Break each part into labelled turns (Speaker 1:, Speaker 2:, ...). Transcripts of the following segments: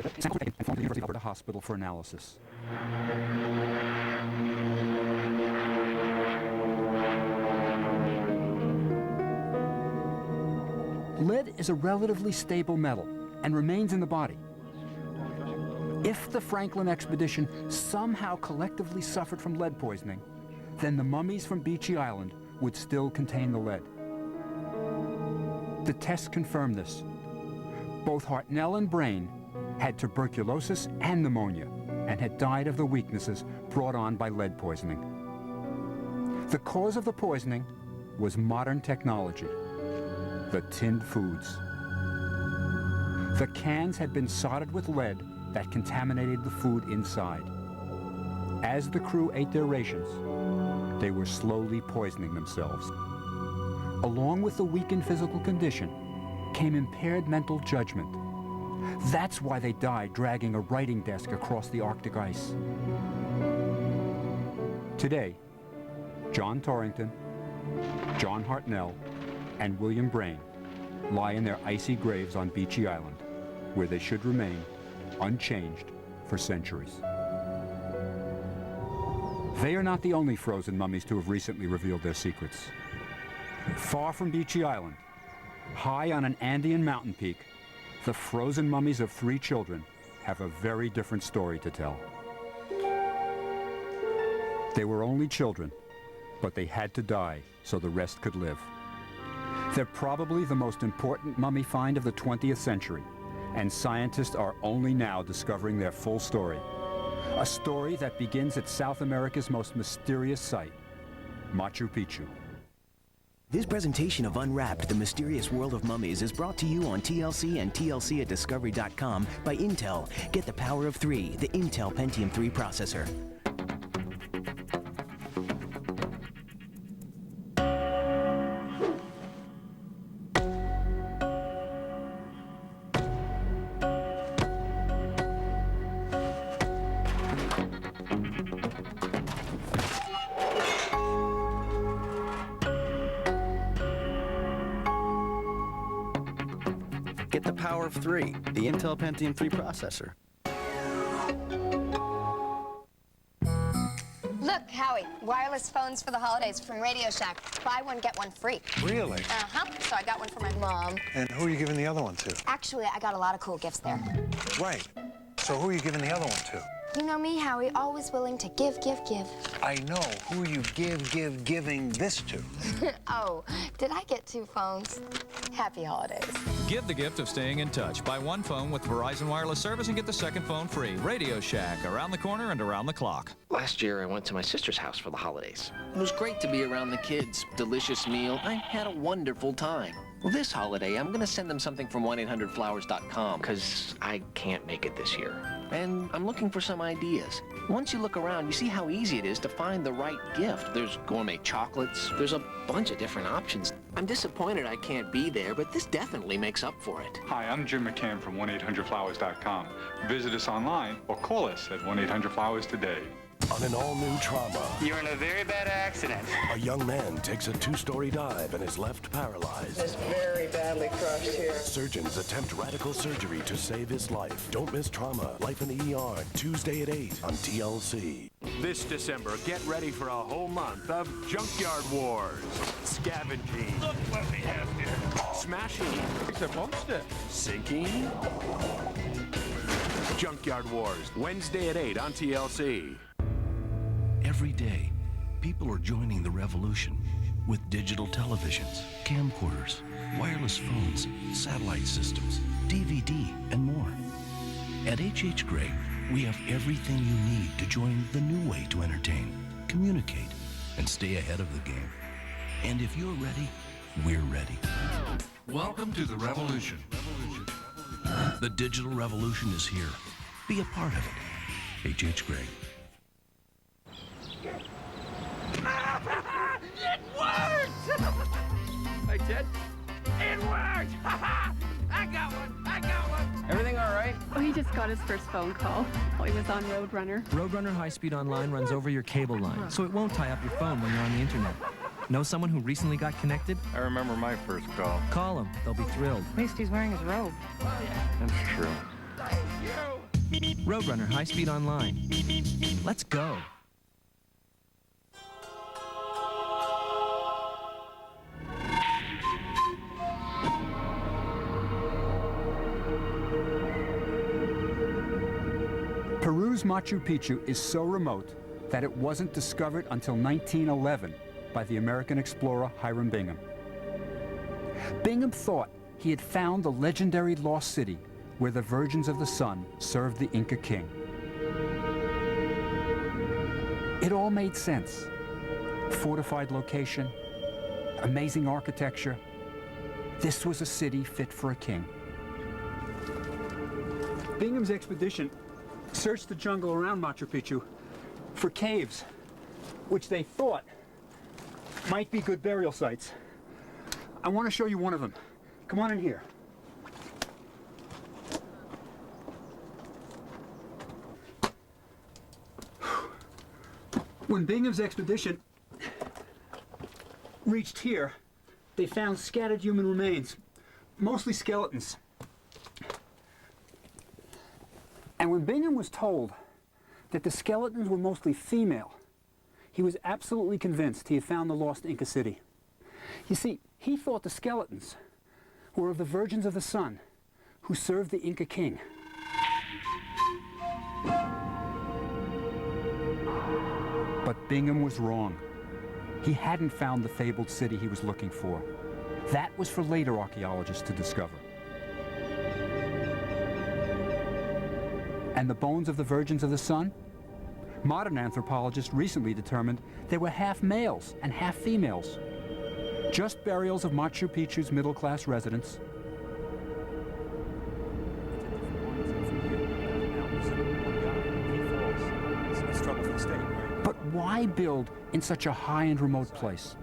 Speaker 1: Samples taken and flown to the University of Alberta Hospital for analysis. Lead is a relatively stable metal and remains in the body. If the Franklin expedition somehow collectively suffered from lead poisoning, then the mummies from Beechey Island would still contain the lead. The tests confirmed this. Both Hartnell and Brain had tuberculosis and pneumonia and had died of the weaknesses brought on by lead poisoning. The cause of the poisoning was modern technology, the tinned foods. The cans had been soldered with lead that contaminated the food inside. As the crew ate their rations, they were slowly poisoning themselves. Along with the weakened physical condition came impaired mental judgment. That's why they died dragging a writing desk across the Arctic ice. Today, John Torrington, John Hartnell, and William Brain lie in their icy graves on Beechey Island, where they should remain unchanged for centuries. They are not the only frozen mummies to have recently revealed their secrets. Far from Beechey Island, high on an Andean mountain peak, the frozen mummies of 3 children have a very different story to tell. They were only children, but they had to die so the rest could live. They're probably the most important mummy find of the 20th century, and scientists are only now discovering their full story. A story that begins at South America's most mysterious site, Machu Picchu.
Speaker 2: This presentation of Unwrapped, the mysterious world of mummies, is brought to you on TLC and TLC at Discovery.com by Intel. Get the power of 3, the Intel Pentium 3 processor.
Speaker 3: Get the power of 3, the Intel Pentium 3 processor.
Speaker 4: Look, Howie, wireless phones for the holidays from Radio Shack. Buy one, get one free.
Speaker 5: Really?
Speaker 4: Uh-huh. So I got one for my mom.
Speaker 5: And who are you giving the other one to?
Speaker 4: Actually, I got a lot of cool gifts there.
Speaker 5: Right. So who are you giving the other one to?
Speaker 4: You know me, Howie, always willing to give.
Speaker 5: I know. Who are you giving this to?
Speaker 4: Oh, did I get 2 phones? Happy holidays.
Speaker 6: Give the gift of staying in touch. Buy one phone with Verizon Wireless Service and get the second phone free. Radio Shack, around the corner and around the clock.
Speaker 7: Last year, I went to my sister's house for the holidays. It was great to be around the kids. Delicious meal. I had a wonderful time. Well, this holiday, I'm going to send them something from 1-800-Flowers.com because I can't make it this year. And I'm looking for some ideas. Once you look around, you see how easy it is to find the right gift. There's gourmet chocolates. There's a bunch of different options. I'm disappointed I can't be there, but this definitely makes up for it.
Speaker 8: Hi, I'm Jim McCann from 1-800-Flowers.com. Visit us online or call us at 1-800-Flowers today.
Speaker 9: On an all-new Trauma,
Speaker 10: you're in a very bad accident.
Speaker 9: A young man takes a 2-story dive and is left paralyzed.
Speaker 11: It's very badly crushed here.
Speaker 9: Surgeons attempt radical surgery to save his life. Don't miss Trauma, Life in the ER, Tuesday at 8 on TLC.
Speaker 12: This December, get ready for a whole month of Junkyard Wars. Scavenging.
Speaker 10: Look what we have here.
Speaker 12: Smashing.
Speaker 10: It's a monster.
Speaker 12: Sinking. Junkyard Wars, Wednesday at 8 on TLC.
Speaker 13: Every day, people are joining the revolution with digital televisions, camcorders, wireless phones, satellite systems, DVD, and more. At H.H. Gray, we have everything you need to join the new way to entertain, communicate, and stay ahead of the game. And if you're ready, we're ready. Welcome to the revolution. The digital revolution is here. Be a part of it. H.H. Gray.
Speaker 10: It worked! I did? It worked! I got one!
Speaker 14: Everything all right? Oh, he just got his first phone call. Oh, he was on Roadrunner.
Speaker 15: Roadrunner High-Speed Online runs over your cable line, so it won't tie up your phone when you're on the internet. Know someone who recently got connected?
Speaker 8: I remember my first call.
Speaker 15: Call them. They'll be thrilled.
Speaker 14: At least he's wearing his robe.
Speaker 8: That's true.
Speaker 10: Thank you.
Speaker 15: Roadrunner High Speed Online. Let's go.
Speaker 1: Peru's Machu Picchu is so remote that it wasn't discovered until 1911 by the American explorer Hiram Bingham. Bingham thought he had found the legendary lost city where the Virgins of the Sun served the Inca king. It all made sense. Fortified location, amazing architecture. This was a city fit for a king. Bingham's expedition searched the jungle around Machu Picchu for caves, which they thought might be good burial sites. I want to show you one of them. Come on in here. When Bingham's expedition reached here, they found scattered human remains, mostly skeletons. And when Bingham was told that the skeletons were mostly female, he was absolutely convinced he had found the lost Inca city. You see, he thought the skeletons were of the Virgins of the Sun who served the Inca king. But Bingham was wrong. He hadn't found the fabled city he was looking for. That was for later archaeologists to discover. And the bones of the Virgins of the Sun? Modern anthropologists recently determined they were half males and half females. Just burials of Machu Picchu's middle-class residents. But why build in such a high and remote place?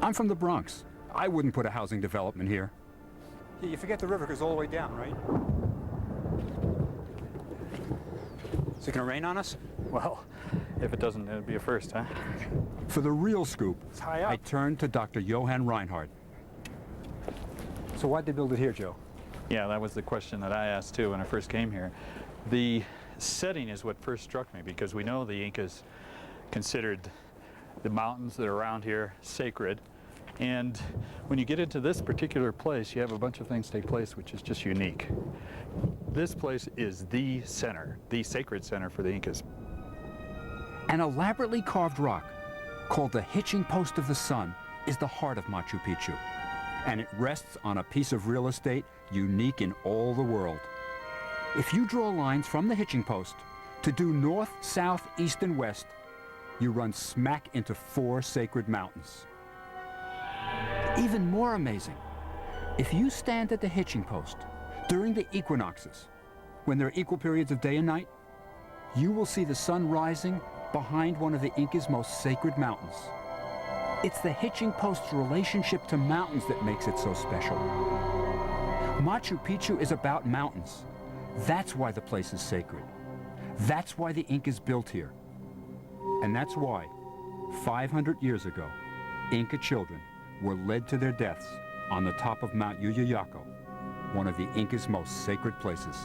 Speaker 1: I'm from the Bronx. I wouldn't put a housing development here. You forget the river goes all the way down, right? Is it going to rain on us?
Speaker 16: Well, if it doesn't, it'll be a first, huh?
Speaker 1: For the real scoop, I turned to Dr. Johann Reinhardt. So why'd they build it here, Joe?
Speaker 16: Yeah, that was the question that I asked too when I first came here. The setting is what first struck me, because we know the Incas considered the mountains that are around here sacred. And when you get into this particular place, you have a bunch of things take place which is just unique. This place is the center, the sacred center for the Incas.
Speaker 1: An elaborately carved rock called the Hitching Post of the Sun is the heart of Machu Picchu, and it rests on a piece of real estate unique in all the world. If you draw lines from the hitching post to due north, south, east, and west, you run smack into 4 sacred mountains. Even more amazing, if you stand at the hitching post during the equinoxes, when there are equal periods of day and night, you will see the sun rising behind one of the Inca's most sacred mountains. It's the hitching post's relationship to mountains that makes it so special. Machu Picchu is about mountains. That's why the place is sacred. That's why the Incas built here. And that's why, 500 years ago, Inca children were led to their deaths on the top of Mount Yuyayaco, one of the Inca's most sacred places.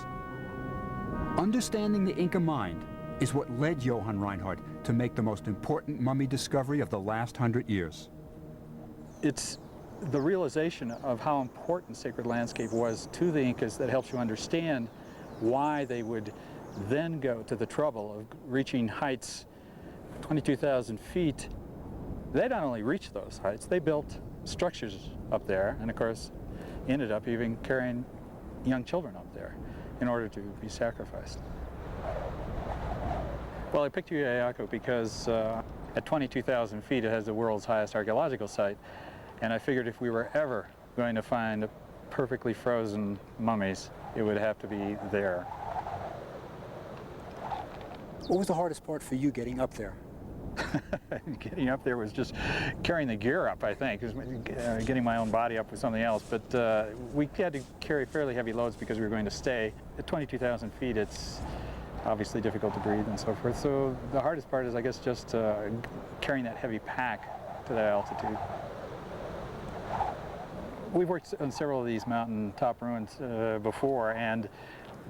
Speaker 1: Understanding the Inca mind is what led Johann Reinhardt to make the most important mummy discovery of the last 100 years.
Speaker 16: It's the realization of how important sacred landscape was to the Incas that helps you understand why they would then go to the trouble of reaching heights 22,000 feet. They not only reached those heights, they built structures up there, and of course ended up even carrying young children up there in order to be sacrificed. Well, I picked Yuyayaco because at 22,000 feet it has the world's highest archaeological site, and I figured if we were ever going to find perfectly frozen mummies, it would have to be there.
Speaker 1: What was the hardest part for you getting up there?
Speaker 16: Getting up there was just carrying the gear up, I think. Getting my own body up was something else, but we had to carry fairly heavy loads because we were going to stay. At 22,000 feet, it's obviously difficult to breathe and so forth. So the hardest part is, I guess, just carrying that heavy pack to that altitude. We've worked on several of these mountain top ruins before, and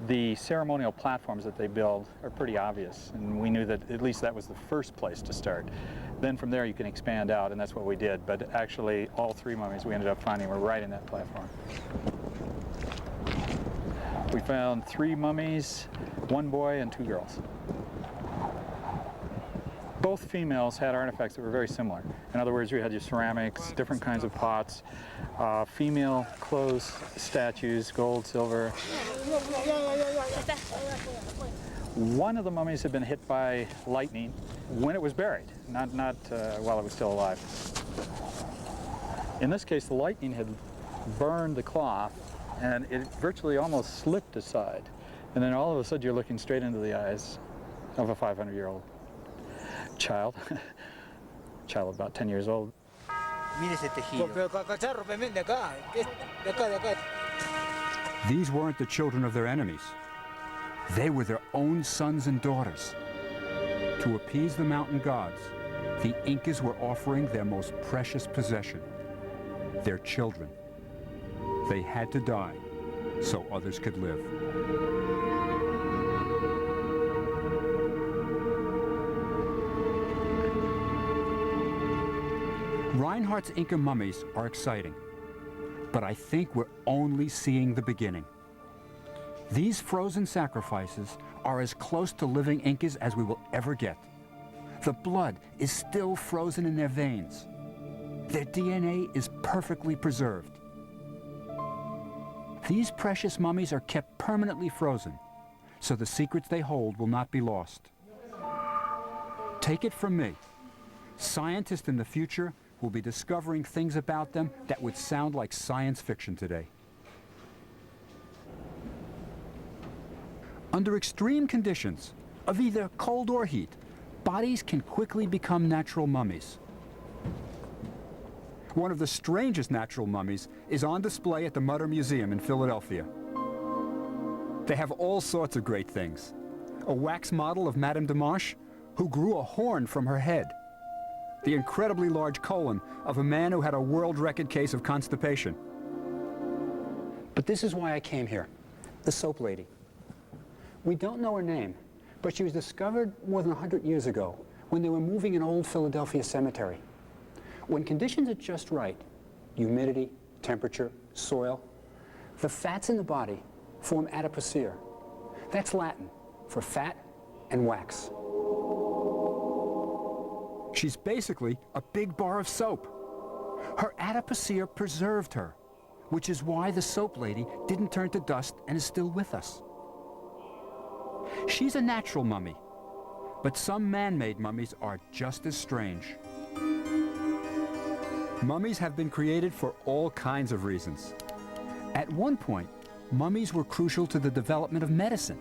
Speaker 16: The ceremonial platforms that they build are pretty obvious, and we knew that at least that was the first place to start. Then from there you can expand out, and that's what we did. But actually, all three mummies we ended up finding were right in that platform. We found 3 mummies, 1 boy and 2 girls. Both females had artifacts that were very similar. In other words, we had your ceramics, different kinds of pots, female clothes, statues, gold, silver. One of the mummies had been hit by lightning when it was buried, not while it was still alive. In this case, the lightning had burned the cloth, and it virtually almost slipped aside. And then all of a sudden, you're looking straight into the eyes of a 500-year-old child, child about 10 years old.
Speaker 1: These weren't the children of their enemies. They were their own sons and daughters. To appease the mountain gods, the Incas were offering their most precious possession, their children. They had to die so others could live. Reinhardt's Inca mummies are exciting, but I think we're only seeing the beginning. These frozen sacrifices are as close to living Incas as we will ever get. The blood is still frozen in their veins. Their DNA is perfectly preserved. These precious mummies are kept permanently frozen, so the secrets they hold will not be lost. Take it from me, scientists in the future will be discovering things about them that would sound like science fiction today. Under extreme conditions of either cold or heat, bodies can quickly become natural mummies. One of the strangest natural mummies is on display at the Mutter Museum in Philadelphia. They have all sorts of great things. A wax model of Madame de Marche, who grew a horn from her head. The incredibly large colon of a man who had a world record case of constipation. But this is why I came here, the soap lady. We don't know her name, but she was discovered more than 100 years ago when they were moving an old Philadelphia cemetery. When conditions are just right, humidity, temperature, soil, the fats in the body form adipocere. That's Latin for fat and wax. She's basically a big bar of soap. Her adipocere preserved her, which is why the soap lady didn't turn to dust and is still with us. She's a natural mummy, but some man-made mummies are just as strange. Mummies have been created for all kinds of reasons. At one point, mummies were crucial to the development of medicine.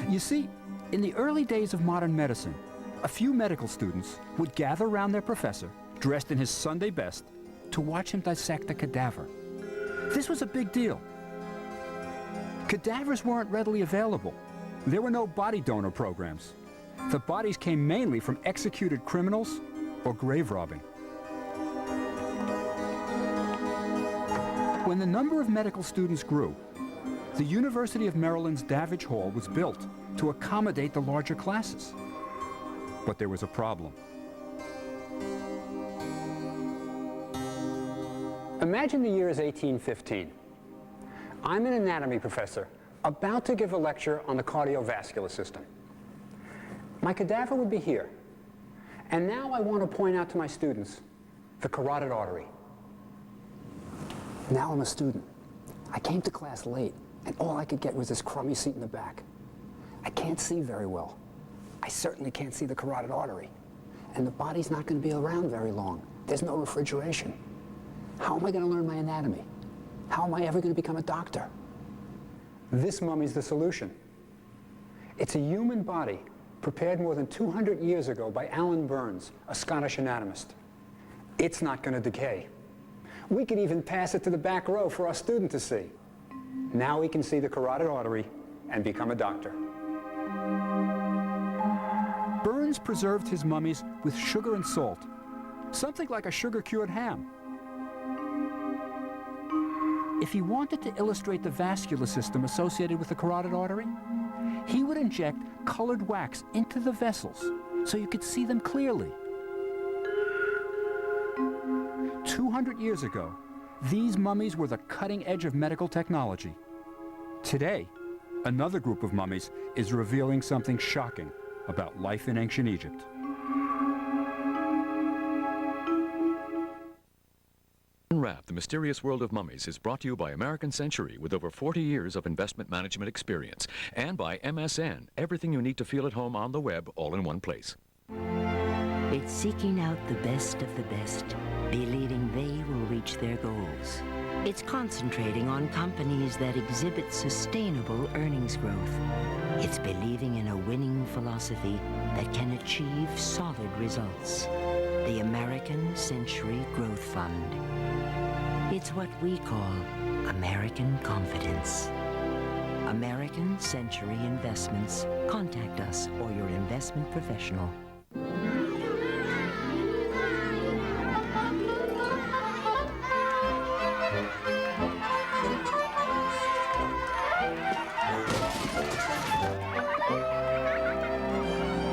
Speaker 1: You see, in the early days of modern medicine, a few medical students would gather around their professor, dressed in his Sunday best, to watch him dissect a cadaver. This was a big deal. Cadavers weren't readily available. There were no body donor programs. The bodies came mainly from executed criminals or grave robbing. When the number of medical students grew, the University of Maryland's Davidge Hall was built to accommodate the larger classes. But there was a problem. Imagine the year is 1815. I'm an anatomy professor about to give a lecture on the cardiovascular system. My cadaver would be here. And now I want to point out to my students the carotid artery. Now I'm a student. I came to class late, and all I could get was this crummy seat in the back. I can't see very well. I certainly can't see the carotid artery. And the body's not going to be around very long. There's no refrigeration. How am I going to learn my anatomy? How am I ever going to become a doctor? This mummy's the solution. It's a human body prepared more than 200 years ago by Alan Burns, a Scottish anatomist. It's not going to decay. We could even pass it to the back row for our student to see. Now he can see the carotid artery and become a doctor. Burns preserved his mummies with sugar and salt, something like a sugar-cured ham. If he wanted to illustrate the vascular system associated with the carotid artery, he would inject colored wax into the vessels so you could see them clearly. 200 years ago, these mummies were the cutting edge of medical technology. Today, another group of mummies is revealing something shocking about life in ancient Egypt.
Speaker 17: Unwrapped, the mysterious world of mummies is brought to you by American Century with over 40 years of investment management experience, and by MSN, everything you need to feel at home on the web all in one place.
Speaker 18: It's seeking out the best of the best, believing they will reach their goals. It's concentrating on companies that exhibit sustainable earnings growth. It's believing in a winning philosophy that can achieve solid results. The American Century Growth Fund. It's what we call American confidence. American Century Investments. Contact us or your investment professional.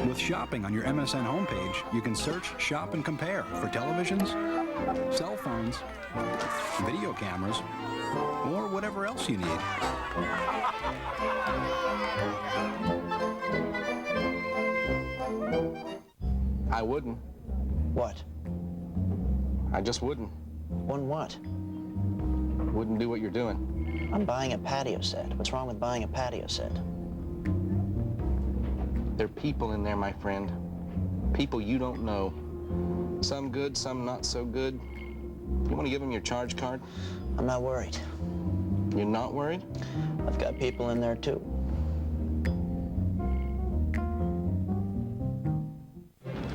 Speaker 19: With shopping on your MSN homepage, you can search, shop, and compare for televisions, cell phones, video cameras, or whatever else you need.
Speaker 3: I wouldn't.
Speaker 20: What?
Speaker 3: I just wouldn't.
Speaker 20: Wouldn't what?
Speaker 3: Wouldn't do what you're doing.
Speaker 20: I'm buying a patio set. What's wrong with buying a patio set?
Speaker 3: There are people in there, my friend. People you don't know. Some good, some not so good. You want to give them your charge card?
Speaker 20: I'm not worried.
Speaker 3: You're not worried?
Speaker 20: I've got people in there, too.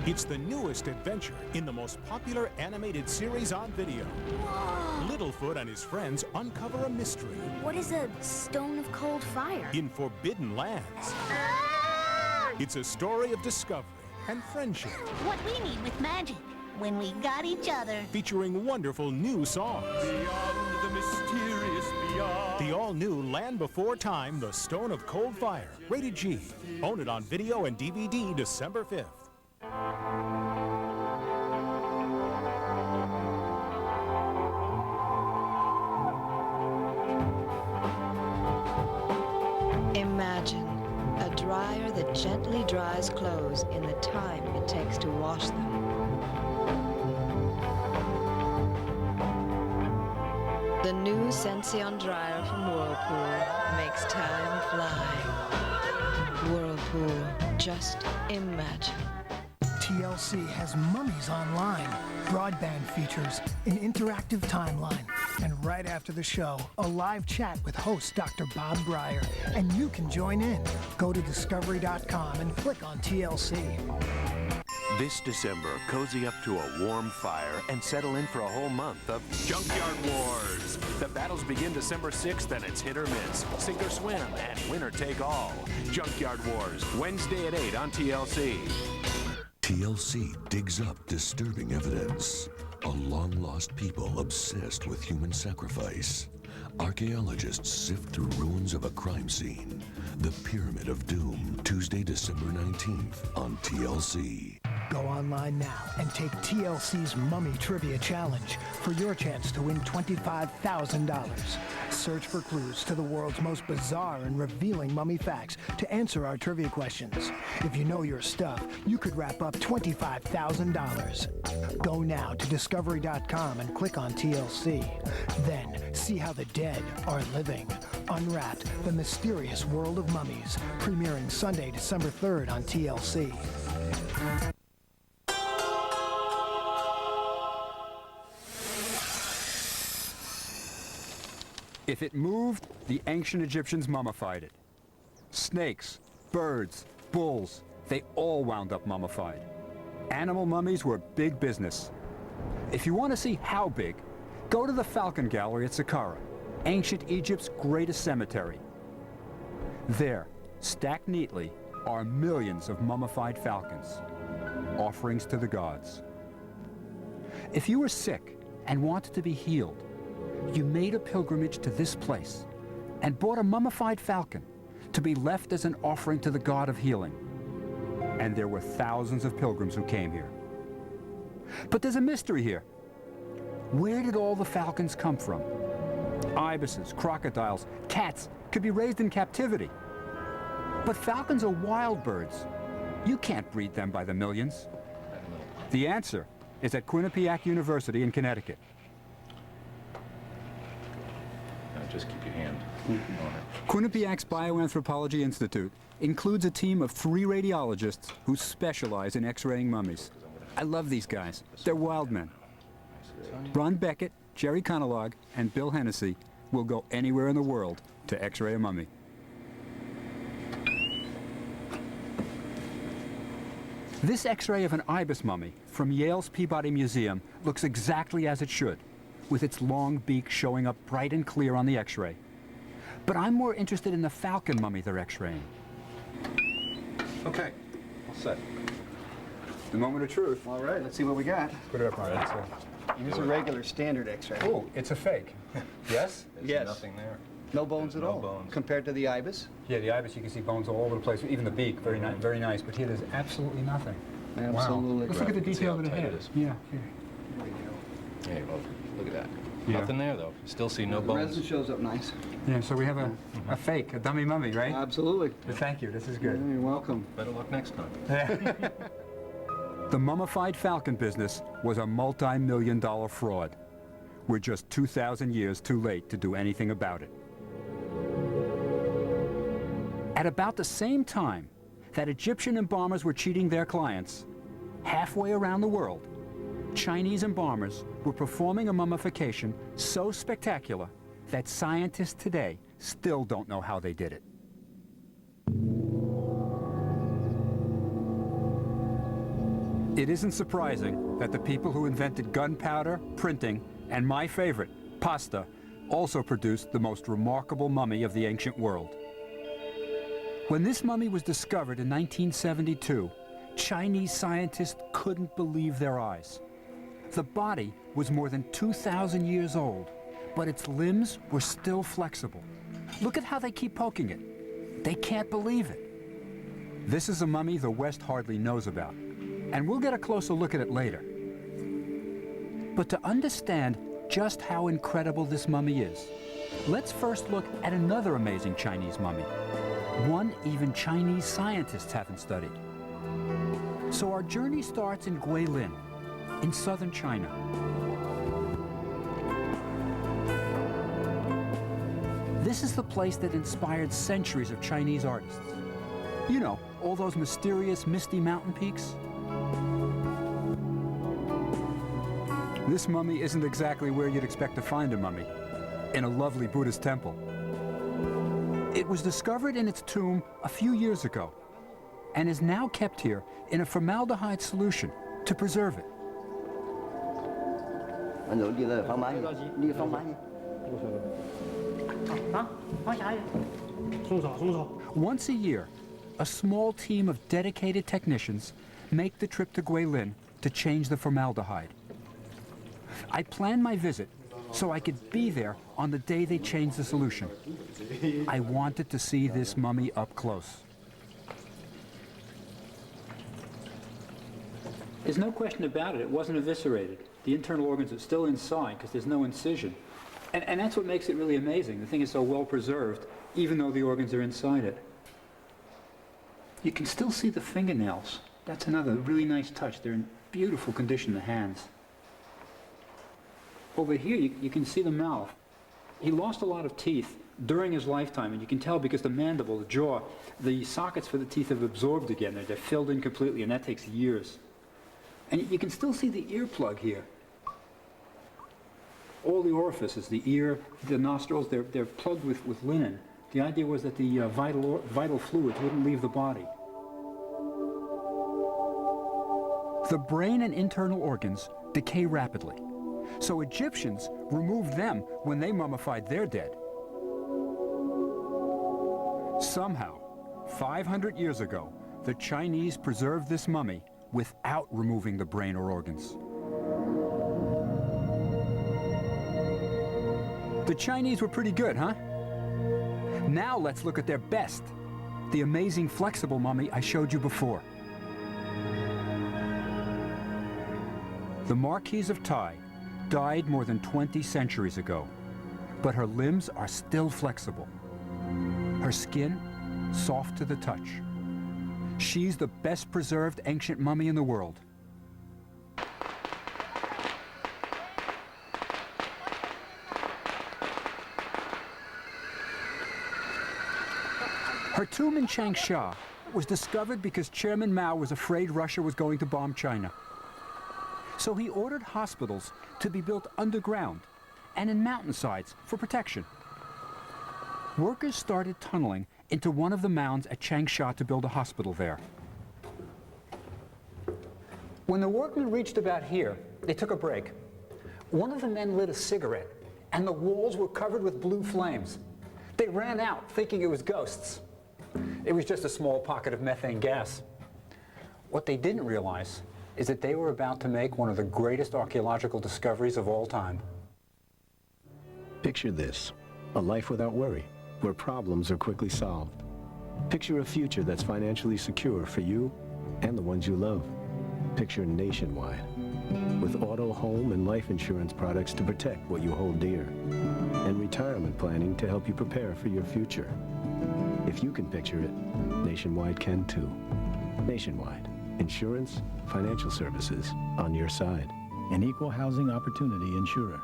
Speaker 21: It's the newest adventure in the most popular animated series on video.
Speaker 22: Whoa.
Speaker 21: Littlefoot and his friends uncover a mystery.
Speaker 22: What is a stone of cold fire?
Speaker 21: In forbidden lands. It's a story of discovery and friendship.
Speaker 22: What we need with magic, when we got each other.
Speaker 21: Featuring wonderful new songs.
Speaker 12: Beyond the mysterious beyond.
Speaker 21: The all-new Land Before Time, The Stone of Cold Fire. Rated G. Own it on video and DVD December 5th.
Speaker 23: Imagine a dryer that gently dries clothes in the time it takes to wash them. The new Sension dryer from Whirlpool makes time fly. Whirlpool, just imagine.
Speaker 24: TLC has Mummies Online, broadband features, an interactive timeline, and right after the show, a live chat with host Dr. Bob Breyer, and you can join in. Go to discovery.com and click on TLC.
Speaker 12: This December, cozy up to a warm fire and settle in for a whole month of Junkyard Wars. The battles begin December 6th and it's hit or miss, sink or swim, and winner take all. Junkyard Wars, Wednesday at 8 on TLC.
Speaker 13: TLC digs up disturbing evidence. A long-lost people obsessed with human sacrifice. Archaeologists sift through ruins of a crime scene. The Pyramid of Doom, Tuesday, December 19th on TLC.
Speaker 24: Go online now and take TLC's Mummy Trivia Challenge for your chance to win $25,000. Search for clues to the world's most bizarre and revealing mummy facts to answer our trivia questions. If you know your stuff, you could wrap up $25,000. Go now to discovery.com and click on TLC. Then see how the dead are living. Unwrapped, the mysterious world of mummies, premiering Sunday, December 3rd on TLC.
Speaker 1: If it moved, the ancient Egyptians mummified it. Snakes, birds, bulls, they all wound up mummified. Animal mummies were big business. If you want to see how big, go to the Falcon Gallery at Saqqara, ancient Egypt's greatest cemetery. There, stacked neatly, are millions of mummified falcons, offerings to the gods. If you were sick and wanted to be healed, you made a pilgrimage to this place and bought a mummified falcon to be left as an offering to the god of healing. And there were thousands of pilgrims who came here. But there's a mystery here. Where did all the falcons come from? Ibises, crocodiles, cats could be raised in captivity. But falcons are wild birds. You can't breed them by the millions. The answer is at Quinnipiac University in Connecticut.
Speaker 2: Just keep your hand on it.
Speaker 1: Quinnipiac's Bioanthropology Institute includes a team of 3 radiologists who specialize in X-raying mummies. I love these guys. They're wild men. Ron Beckett, Jerry Conalog, and Bill Hennessy will go anywhere in the world to X-ray a mummy. This X-ray of an ibis mummy from Yale's Peabody Museum looks exactly as it should, with its long beak showing up bright and clear on the X-ray. But I'm more interested in the falcon mummy they're X-raying.
Speaker 19: Okay, all set.
Speaker 1: The moment of truth.
Speaker 19: All right, let's see what we got.
Speaker 1: Put it up on it.
Speaker 19: Here's a regular standard X-ray.
Speaker 1: Oh, it's a fake. Yes?
Speaker 19: Yes.
Speaker 2: Nothing there.
Speaker 19: No bones at all.
Speaker 2: Bones.
Speaker 19: Compared to the ibis?
Speaker 1: Yeah, the ibis, you can see bones all over the place. Even the beak, very nice. But here, there's absolutely nothing.
Speaker 19: Absolutely.
Speaker 1: Wow. Let's look at the detail of the head. Yeah. Here.
Speaker 2: Yeah, well, look at that.
Speaker 1: Yeah.
Speaker 2: Nothing there, though. Still see no
Speaker 19: The
Speaker 2: bones.
Speaker 19: resin shows up nice.
Speaker 1: Yeah, so we have a fake, a dummy mummy, right?
Speaker 19: Absolutely.
Speaker 1: But thank you. This is good.
Speaker 19: Yeah, you're welcome.
Speaker 2: Better luck next time.
Speaker 1: Yeah. The mummified falcon business was a multi-million-dollar fraud. We're just 2,000 years too late to do anything about it. At about the same time that Egyptian embalmers were cheating their clients, halfway around the world, Chinese embalmers were performing a mummification so spectacular that scientists today still don't know how they did it. It isn't surprising that the people who invented gunpowder, printing, and my favorite, pasta, also produced the most remarkable mummy of the ancient world. When this mummy was discovered in 1972, Chinese scientists couldn't believe their eyes. The body was more than 2,000 years old, but its limbs were still flexible. Look at how they keep poking it. They can't believe it. This is a mummy the West hardly knows about, and we'll get a closer look at it later. But to understand just how incredible this mummy is, let's first look at another amazing Chinese mummy, one even Chinese scientists haven't studied. So our journey starts in Guilin, in southern China. This is the place that inspired centuries of Chinese artists. You know, all those mysterious, misty mountain peaks. This mummy isn't exactly where you'd expect to find a mummy, in a lovely Buddhist temple. It was discovered in its tomb a few years ago, and is now kept here in a formaldehyde solution to preserve it. Once a year, a small team of dedicated technicians make the trip to Guilin to change the formaldehyde. I planned my visit so I could be there on the day they changed the solution. I wanted to see this mummy up close. There's no question about it. It wasn't eviscerated. The internal organs are still inside because there's no incision. And that's what makes it really amazing. The thing is so well preserved, even though the organs are inside it. You can still see the fingernails. That's another really nice touch. They're in beautiful condition, the hands. Over here, you can see the mouth. He lost a lot of teeth during his lifetime, and you can tell because the mandible, the jaw, the sockets for the teeth have absorbed again. They're filled in completely, and that takes years. And you can still see the earplug here. All the orifices, the ear, the nostrils, they're plugged with linen. The idea was that the vital fluids wouldn't leave the body. The brain and internal organs decay rapidly, so Egyptians removed them when they mummified their dead. Somehow, 500 years ago, the Chinese preserved this mummy without removing the brain or organs. The Chinese were pretty good, huh? Now let's look at their best, the amazing flexible mummy I showed you before. The Marquise of Tai died more than 20 centuries ago, but her limbs are still flexible. Her skin, soft to the touch. She's the best preserved ancient mummy in the world. Her tomb in Changsha was discovered because Chairman Mao was afraid Russia was going to bomb China. So he ordered hospitals to be built underground and in mountainsides for protection. Workers started tunneling into one of the mounds at Changsha to build a hospital there. When the workmen reached about here, they took a break. One of the men lit a cigarette, and the walls were covered with blue flames. They ran out, thinking it was ghosts. It was just a small pocket of methane gas. What they didn't realize is that they were about to make one of the greatest archaeological discoveries of all time.
Speaker 4: Picture this, a life without worry, where problems are quickly solved. Picture a future that's financially secure for you and the ones you love. Picture Nationwide, with auto, home, and life insurance products to protect what you hold dear, and retirement planning to help you prepare for your future. If you can picture it, Nationwide can too. Nationwide, insurance, financial services on your side.
Speaker 5: An equal housing opportunity insurer.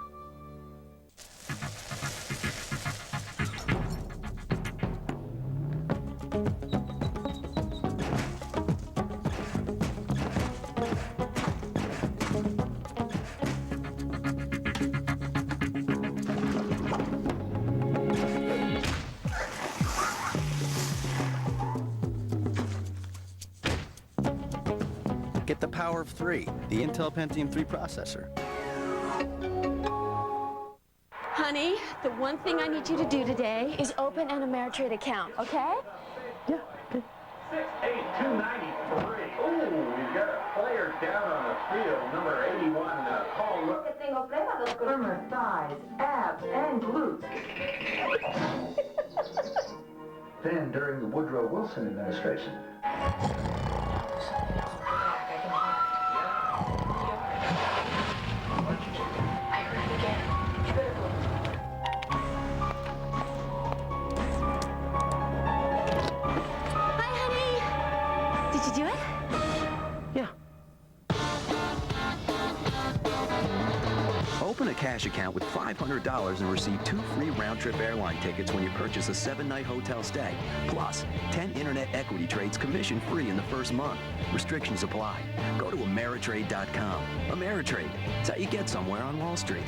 Speaker 6: Get the power of 3, the Intel Pentium 3 processor.
Speaker 7: Honey, the one thing I need you to do today is open an Ameritrade account, okay?
Speaker 6: Yeah, okay.
Speaker 25: 68293. Oh, we've got a player down on the field, number 81, Paul.
Speaker 11: Tengo plenos, firmer thighs, abs, and glutes.
Speaker 25: Then during the Woodrow Wilson administration.
Speaker 7: Did you do it?
Speaker 6: Yeah. Open a cash account with $500 and receive 2 free round-trip airline tickets when you purchase a 7-night hotel stay. Plus, 10 internet equity trades commission-free in the first month. Restrictions apply. Go to Ameritrade.com. Ameritrade. It's how you get somewhere on Wall Street.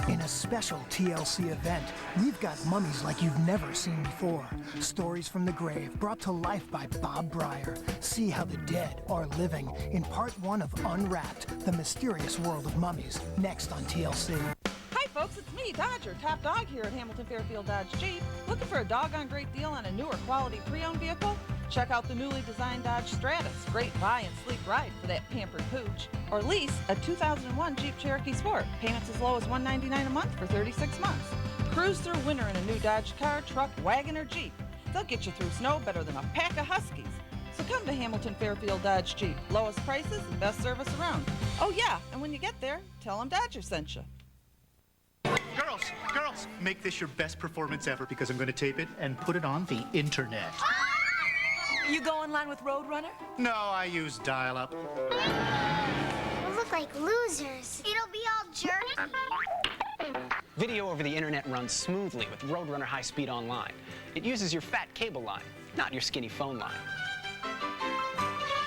Speaker 24: In a special TLC event, we've got mummies like you've never seen before. Stories from the grave brought to life by Bob Breyer. See how the dead are living in part 1 of Unwrapped, the mysterious world of mummies, next on TLC.
Speaker 26: Hi folks, it's me, Dodger, top dog here at Hamilton Fairfield Dodge Jeep. Looking for a doggone great deal on a newer quality pre-owned vehicle? Check out the newly designed Dodge Stratus. Great buy and sleek ride for that pampered pooch. Or lease a 2001 Jeep Cherokee Sport. Payments as low as $199 a month for 36 months. Cruise through winter in a new Dodge car, truck, wagon, or Jeep. They'll get you through snow better than a pack of Huskies. So come to Hamilton Fairfield Dodge Jeep. Lowest prices and best service around. Oh yeah, and when you get there, tell them Dodger sent you.
Speaker 27: Girls, make this your best performance ever because I'm going to tape it and put it on the internet.
Speaker 28: You go online with Roadrunner?
Speaker 27: No, I use dial-up.
Speaker 29: We look like losers. It'll be all jerky.
Speaker 30: Video over the internet runs smoothly with Roadrunner High Speed Online. It uses your fat cable line, not your skinny phone line.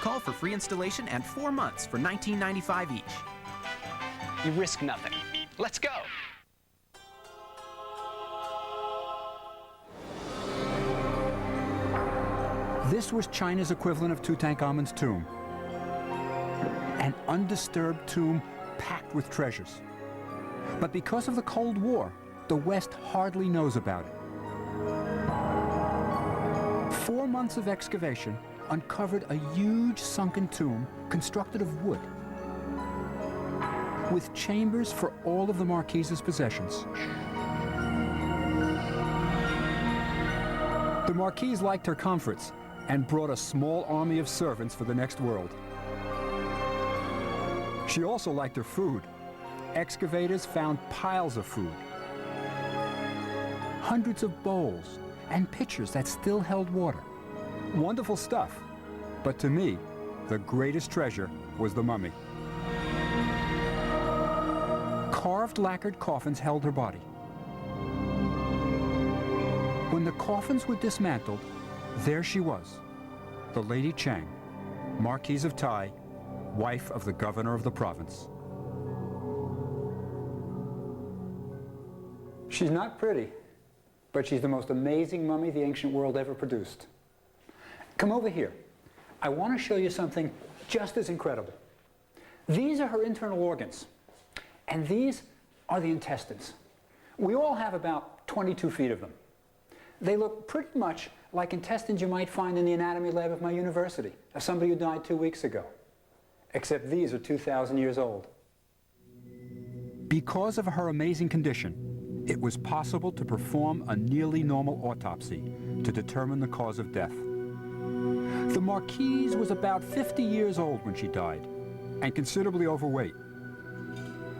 Speaker 31: Call for free installation and 4 months for $19.95 each.
Speaker 30: You risk nothing. Let's go.
Speaker 1: This was China's equivalent of Tutankhamun's tomb. An undisturbed tomb packed with treasures. But because of the Cold War, the West hardly knows about it. 4 months of excavation uncovered a huge sunken tomb constructed of wood. with chambers for all of the Marquise's possessions. The Marquise liked her comforts and brought a small army of servants for the next world. She also liked her food. Excavators found piles of food, hundreds of bowls and pitchers that still held water. Wonderful stuff, but to me, the greatest treasure was the mummy. Carved lacquered coffins held her body. When the coffins were dismantled, there she was, the Lady Chang, Marquise of Tai, wife of the governor of the province. She's not pretty, but she's the most amazing mummy the ancient world ever produced. Come over here. I want to show you something just as incredible. These are her internal organs, and these are the intestines. We all have about 22 feet of them. They look pretty much like intestines you might find in the anatomy lab of my university, of somebody who died 2 weeks ago. Except these are 2,000 years old. Because of her amazing condition, it was possible to perform a nearly normal autopsy to determine the cause of death. The Marquise was about 50 years old when she died, and considerably overweight.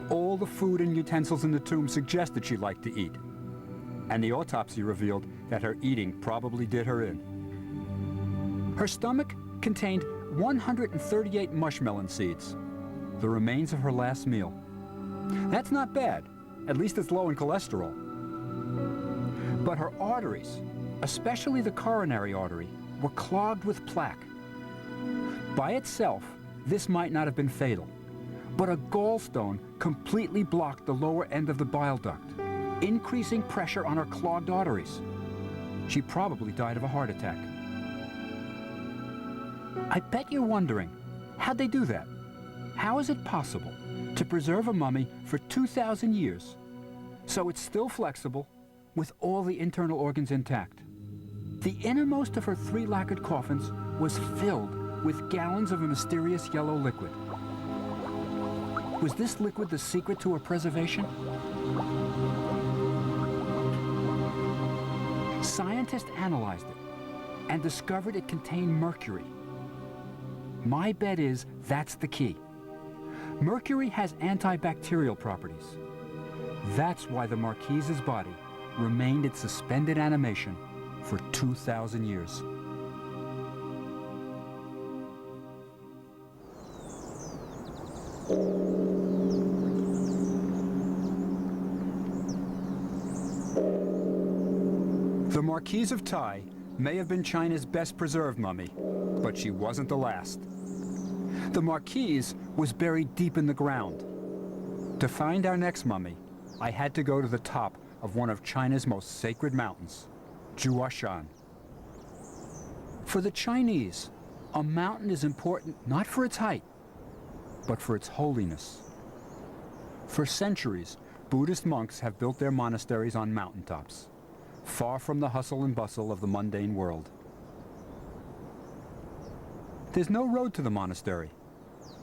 Speaker 1: All the food and utensils in the tomb suggested she liked to eat, and the autopsy revealed that her eating probably did her in. Her stomach contained 138 mushmelon seeds, the remains of her last meal. That's not bad. At least it's low in cholesterol. But her arteries, especially the coronary artery, were clogged with plaque. By itself, this might not have been fatal, but a gallstone completely blocked the lower end of the bile duct, increasing pressure on her clogged arteries. She probably died of a heart attack. I bet you're wondering, how'd they do that? How is it possible to preserve a mummy for 2,000 years so it's still flexible with all the internal organs intact? The innermost of her 3 lacquered coffins was filled with gallons of a mysterious yellow liquid. Was this liquid the secret to her preservation? Scientists analyzed it and discovered it contained mercury. My bet is that's the key. Mercury has antibacterial properties. That's why the Marquise's body remained in suspended animation for 2,000 years. The Marquise of Tai may have been China's best preserved mummy, but she wasn't the last. The Marquise was buried deep in the ground. To find our next mummy, I had to go to the top of one of China's most sacred mountains, Juashan. For the Chinese, a mountain is important not for its height, but for its holiness. For centuries, Buddhist monks have built their monasteries on mountaintops, far from the hustle and bustle of the mundane world. There's no road to the monastery.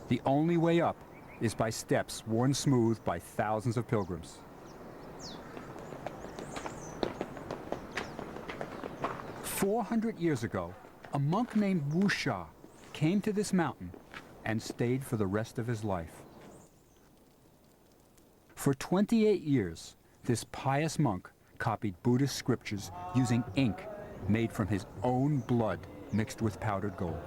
Speaker 1: The only way up is by steps worn smooth by thousands of pilgrims. "400 years ago, a monk named Wu Sha came to this mountain and stayed for the rest of his life. For 28 years, this pious monk copied Buddhist scriptures using ink made from his own blood mixed with powdered gold.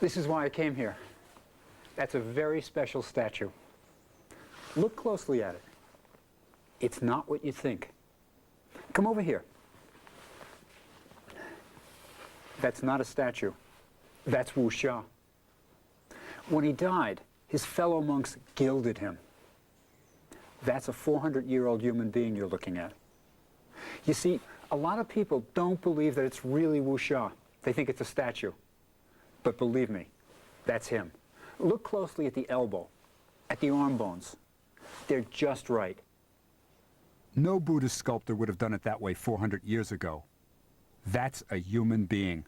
Speaker 1: This is why I came here. That's a very special statue. Look closely at it. It's not what you think. Come over here. That's not a statue. That's Wu Sha. When he died, his fellow monks gilded him. That's a 400-year-old human being you're looking at. You see, a lot of people don't believe that it's really Wu Sha. They think it's a statue. But believe me, that's him. Look closely at the elbow, at the arm bones. They're just right. No Buddhist sculptor would have done it that way 400 years ago. That's a human being.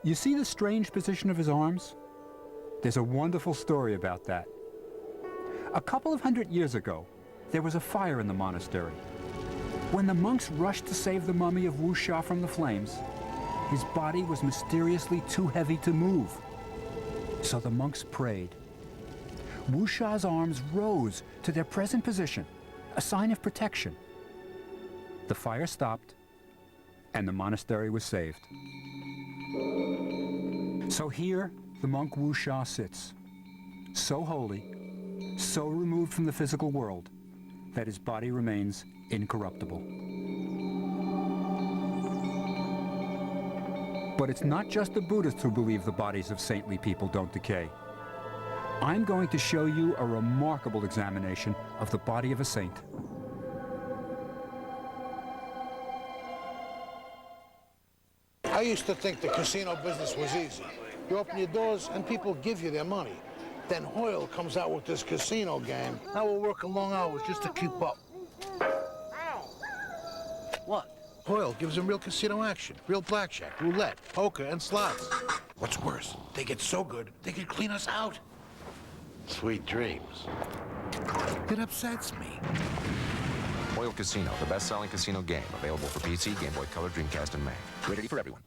Speaker 1: You see the strange position of his arms? There's a wonderful story about that. A couple of hundred years ago, there was a fire in the monastery. When the monks rushed to save the mummy of Wu Sha from the flames, his body was mysteriously too heavy to move. So the monks prayed. Wu Sha's arms rose to their present position, a sign of protection. The fire stopped, and the monastery was saved. So here, the monk Wu Sha sits, so holy, so removed from the physical world, that his body remains incorruptible. But it's not just the Buddhists who believe the bodies of saintly people don't decay. I'm going to show you a remarkable examination of the body of a saint.
Speaker 3: I used to think the casino business was easy. You open your doors and people give you their money. Then Hoyle comes out with this casino game. Now we're working long hours just to keep up.
Speaker 8: What?
Speaker 3: Hoyle gives them real casino action, real blackjack, roulette, poker, and slots. What's worse, they get so good, they can clean us out. Sweet dreams. It upsets me.
Speaker 9: Hoyle Casino, the best-selling casino game, available for PC, Game Boy Color, Dreamcast, and Mac. Rated for everyone.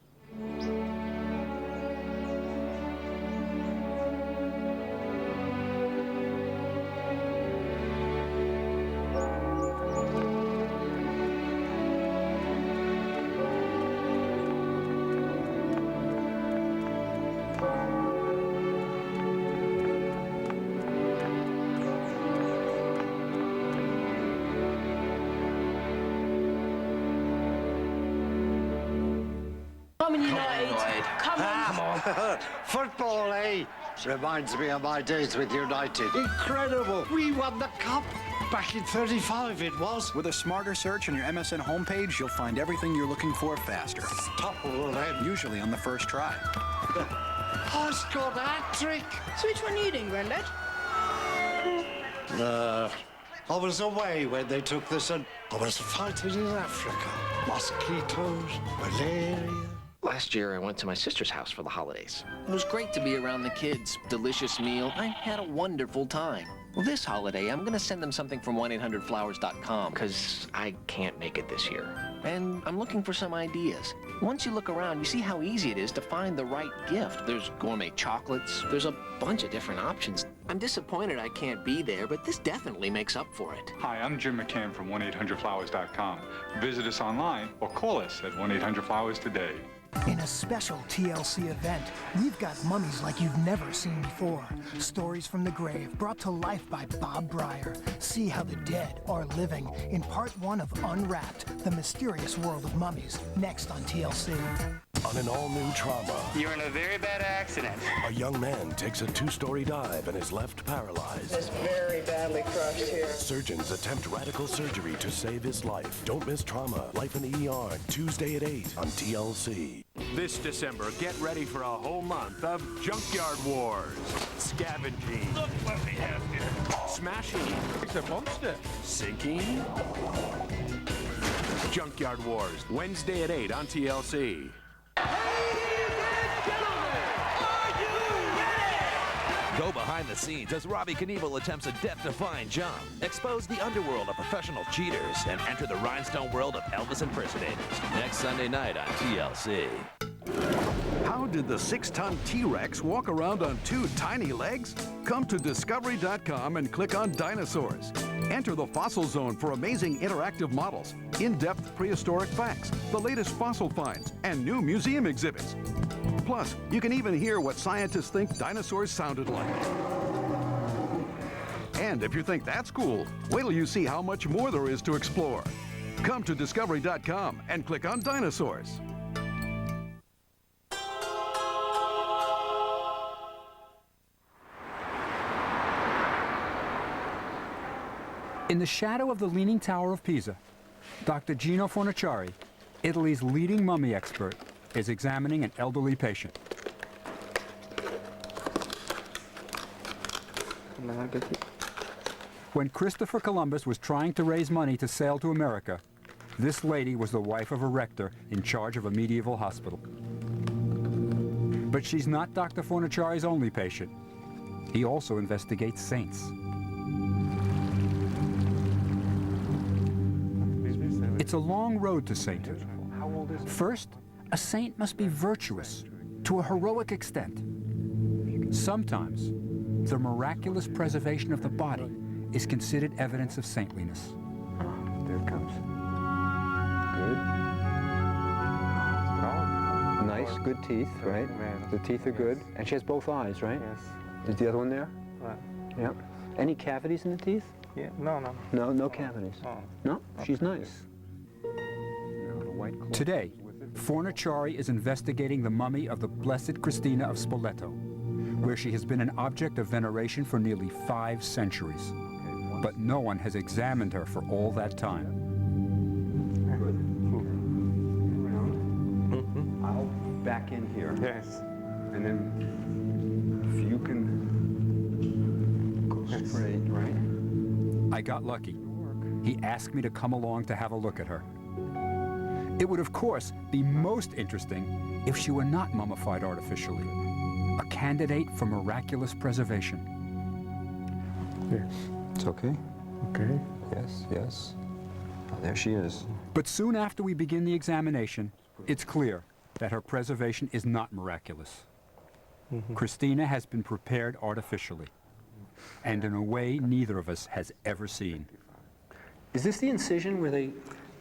Speaker 10: Football, eh? Reminds me of my days with United. Incredible! We won the cup! Back in 35 it was.
Speaker 19: With a smarter search on your MSN homepage, you'll find everything you're looking for faster.
Speaker 10: Top of all them.
Speaker 19: Usually on the first try.
Speaker 10: I scored a hat-trick!
Speaker 28: So which one are you doing, Grandad?
Speaker 10: I was away when they took this and I was fighting in Africa. Mosquitoes, malaria.
Speaker 30: Last year, I went to my sister's house for the holidays. It was great to be around the kids. Delicious meal. I had a wonderful time. Well, this holiday, I'm going to send them something from 1-800-Flowers.com because I can't make it this year. And I'm looking for some ideas. Once you look around, you see how easy it is to find the right gift. There's gourmet chocolates. There's a bunch of different options. I'm disappointed I can't be there, but this definitely makes up for it.
Speaker 14: Hi, I'm Jim McCann from 1-800-Flowers.com. Visit us online or call us at 1-800-Flowers today.
Speaker 24: In a special TLC event, we've got mummies like you've never seen before. Stories from the grave brought to life by Bob Breyer. See how the dead are living in part 1 of Unwrapped, the mysterious world of mummies, next on TLC.
Speaker 13: On an all-new Trauma,
Speaker 15: you're in a very bad accident.
Speaker 13: A young man takes a 2-story dive and is left paralyzed.
Speaker 15: It's very badly crushed here.
Speaker 13: Surgeons attempt radical surgery to save his life. Don't miss Trauma, Life in the ER, Tuesday at 8 on TLC.
Speaker 12: This December, get ready for a whole month of Junkyard Wars. Scavenging.
Speaker 15: Look what we have here.
Speaker 12: Smashing.
Speaker 15: It's a monster.
Speaker 12: Sinking. Junkyard Wars, Wednesday at 8 on TLC.
Speaker 16: Go behind the scenes as Robbie Knievel attempts a death-defying jump. Expose the underworld of professional cheaters and enter the rhinestone world of Elvis impersonators. Next Sunday night on TLC.
Speaker 17: How did the 6-ton T-Rex walk around on 2 tiny legs? Come to Discovery.com and click on Dinosaurs. Enter the Fossil Zone for amazing interactive models, in-depth prehistoric facts, the latest fossil finds, and new museum exhibits. Plus, you can even hear what scientists think dinosaurs sounded like. And if you think that's cool, wait till you see how much more there is to explore. Come to Discovery.com and click on Dinosaurs.
Speaker 1: In the shadow of the Leaning Tower of Pisa, Dr. Gino Fornaciari, Italy's leading mummy expert, is examining an elderly patient. When Christopher Columbus was trying to raise money to sail to America, this lady was the wife of a rector in charge of a medieval hospital. But she's not Dr. Fornaciari's only patient. He also investigates saints. It's a long road to sainthood. First, a saint must be virtuous to a heroic extent. Sometimes, the miraculous preservation of the body is considered evidence of saintliness.
Speaker 2: There it comes. Good. Nice, good teeth, right? The teeth are good. And she has both eyes, right?
Speaker 4: Yes.
Speaker 2: Is the other one there? Yeah. Any cavities in the teeth?
Speaker 4: Yeah. No.
Speaker 2: No cavities. No? She's nice.
Speaker 1: Today, Fornaciari is investigating the mummy of the Blessed Christina of Spoleto, where she has been an object of veneration for nearly 5 centuries. But no one has examined her for all that time.
Speaker 2: I'll back in here.
Speaker 4: Yes.
Speaker 2: And then if you can go straight, right?
Speaker 1: I got lucky. He asked me to come along to have a look at her. It would, of course, be most interesting if she were not mummified artificially, a candidate for miraculous preservation.
Speaker 4: Yes.
Speaker 2: It's okay?
Speaker 4: Okay.
Speaker 2: Yes. Oh, there she is.
Speaker 1: But soon after we begin the examination, it's clear that her preservation is not miraculous. Christina has been prepared artificially, and in a way neither of us has ever seen.
Speaker 2: Is this the incision where they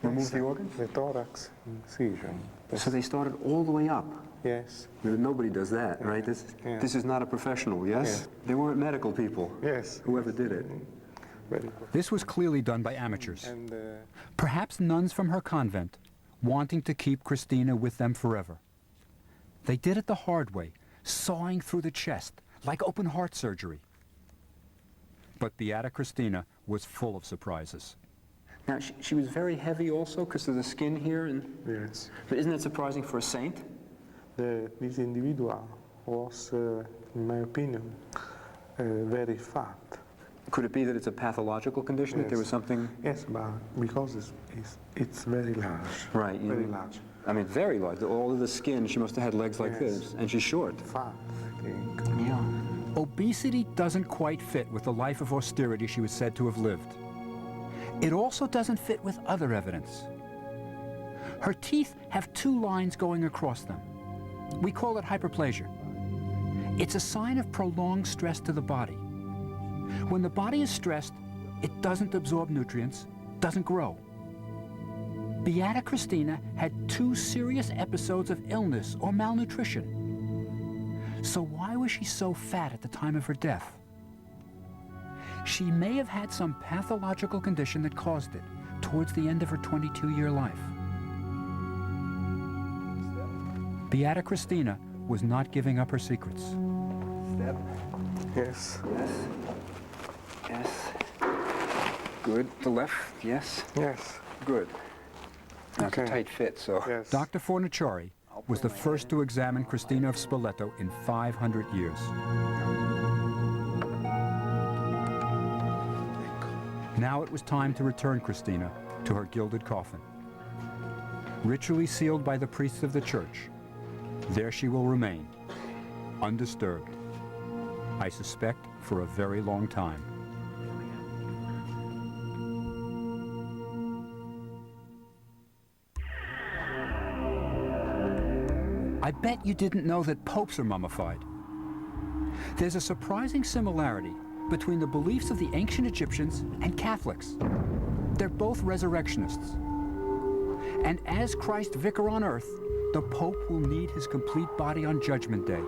Speaker 2: remove the organs?
Speaker 4: The thorax incision.
Speaker 2: So they started all the way up?
Speaker 4: Yes.
Speaker 2: Nobody does that, right? This is not a professional, yes? They weren't medical people.
Speaker 4: Yes.
Speaker 2: Whoever did it.
Speaker 1: This was clearly done by amateurs.
Speaker 4: And,
Speaker 1: perhaps nuns from her convent, wanting to keep Christina with them forever. They did it the hard way, sawing through the chest, like open heart surgery. But Beata Christina was full of surprises.
Speaker 2: Now, she was very heavy also because of the skin here.
Speaker 4: Yes.
Speaker 2: But isn't that surprising for a saint?
Speaker 4: This individual was, in my opinion, very fat.
Speaker 2: Could it be that it's a pathological condition, that there was something?
Speaker 4: Yes, but because it's very large.
Speaker 2: Right.
Speaker 4: Very large.
Speaker 2: I mean, very large. All of the skin, she must have had legs like this. And she's short.
Speaker 4: Fat, I think.
Speaker 2: Yeah.
Speaker 1: Obesity doesn't quite fit with the life of austerity she was said to have lived. It also doesn't fit with other evidence. Her teeth have 2 lines going across them. We call it hyperplasia. It's a sign of prolonged stress to the body. When the body is stressed, it doesn't absorb nutrients, doesn't grow. Beata Christina had 2 serious episodes of illness or malnutrition. So why was she so fat at the time of her death? She may have had some pathological condition that caused it towards the end of her 22-year life. Beata Christina was not giving up her secrets.
Speaker 2: Step.
Speaker 4: Yes.
Speaker 2: Yes. Good. The left. Yes.
Speaker 4: Yes.
Speaker 2: Good. Now it's a tight fit, so.
Speaker 4: Yes.
Speaker 1: Dr. Fornaciari was the first to examine Christina of Spoleto in 500 years. Now it was time to return Christina to her gilded coffin. Ritually sealed by the priests of the church, there she will remain, undisturbed. I suspect for a very long time. I bet you didn't know that popes are mummified. There's a surprising similarity between the beliefs of the ancient Egyptians and Catholics. They're both resurrectionists. And as Christ vicar on earth, the Pope will need his complete body on Judgment Day.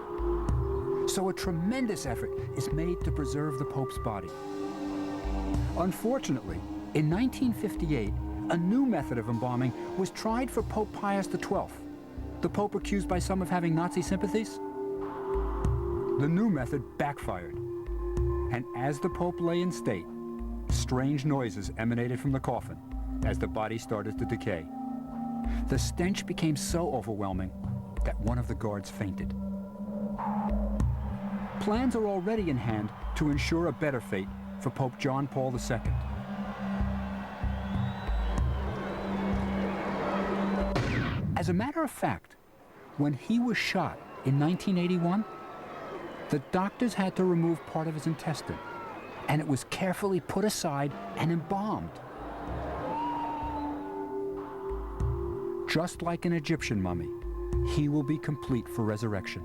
Speaker 1: So a tremendous effort is made to preserve the Pope's body. Unfortunately, in 1958, a new method of embalming was tried for Pope Pius XII, the Pope accused by some of having Nazi sympathies. The new method backfired. And as the Pope lay in state, strange noises emanated from the coffin as the body started to decay. The stench became so overwhelming that one of the guards fainted. Plans are already in hand to ensure a better fate for Pope John Paul II. As a matter of fact, when he was shot in 1981, the doctors had to remove part of his intestine, and it was carefully put aside and embalmed. Just like an Egyptian mummy, he will be complete for resurrection.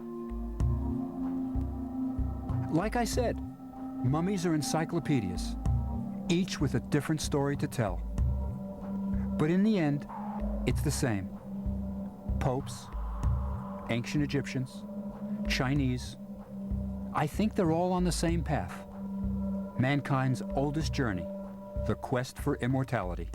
Speaker 1: Like I said, mummies are encyclopedias, each with a different story to tell. But in the end, it's the same. Popes, ancient Egyptians, Chinese, I think they're all on the same path. Mankind's oldest journey, the quest for immortality.